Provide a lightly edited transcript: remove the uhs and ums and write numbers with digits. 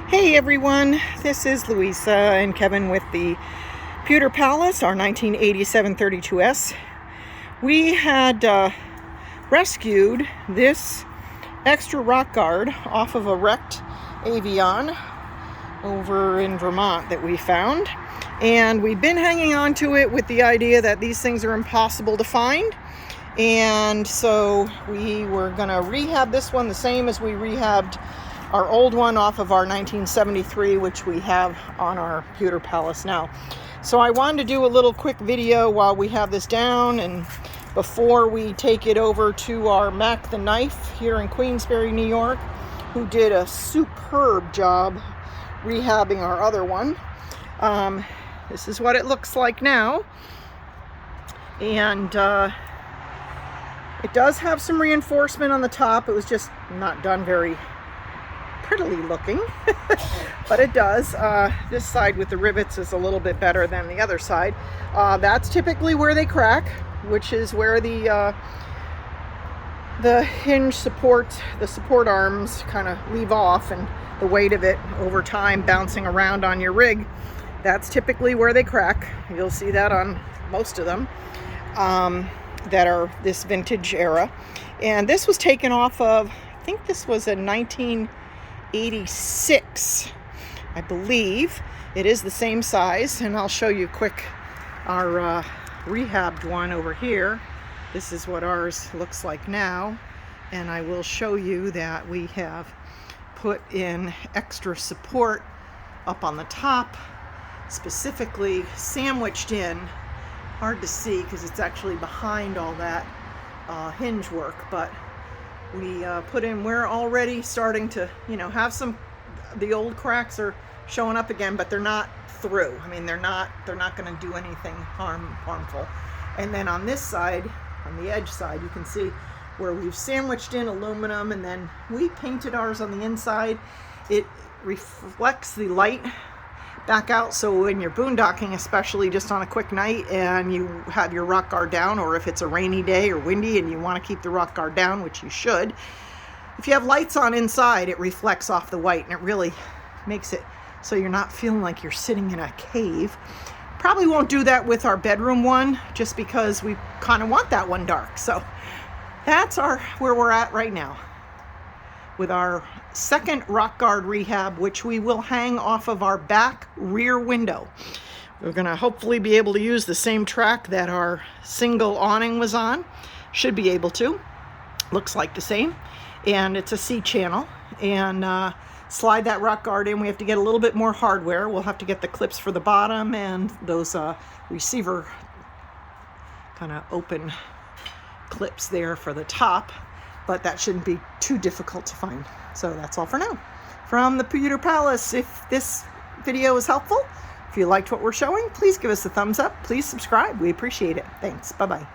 Hey everyone, this is Louisa and Kevin with the Pewter Palace, our 1987 32S. We had rescued this extra rock guard off of a wrecked Avion over in Vermont that we found. And we've been hanging on to it with the idea that these things are impossible to find. And so we were going to rehab this one the same as we rehabbed our old one off of our 1973, which we have on our Pewter Palace now. So I wanted to do a little quick video while we have this down and before we take it over to our Mac the Knife here in Queensbury, New York, who did a superb job rehabbing our other one. This is what it looks like now. And it does have some reinforcement on the top. It was just not done very prettily looking, but it does. This side with the rivets is a little bit better than the other side. That's typically where they crack, which is where the hinge support, the support arms kind of leave off, and the weight of it over time bouncing around on your rig, that's typically where they crack. You'll see that on most of them that are this vintage era. And this was taken off of, I think this was a 1986, I believe. It is the same size, and I'll show you quick our rehabbed one over here. This is what ours looks like now, and I will show you that we have put in extra support up on the top, specifically sandwiched in. Hard to see because it's actually behind all that hinge work, but we put in, we're already starting to, have some, the old cracks are showing up again, but they're not through. I mean, they're not going to do anything harmful. And then on this side, on the edge side, you can see where we've sandwiched in aluminum, and then we painted ours on the inside. It reflects the light back out, so when you're boondocking, especially just on a quick night and you have your rock guard down, or if it's a rainy day or windy and you want to keep the rock guard down, which you should, if you have lights on inside, it reflects off the white, and it really makes it so you're not feeling like you're sitting in a cave. Probably won't do that with our bedroom one, just because we kind of want that one dark. So that's where we're at right now with our second rock guard rehab, which we will hang off of our back rear window. We're gonna hopefully be able to use the same track that our single awning was on. Should be able to. Looks like the same. And it's a C channel. And slide that rock guard in. We have to get a little bit more hardware. We'll have to get the clips for the bottom and those receiver kind of open clips there for the top. But that shouldn't be too difficult to find. So that's all for now. From the Pewter Palace, if this video is helpful, if you liked what we're showing, please give us a thumbs up. Please subscribe. We appreciate it. Thanks. Bye-bye.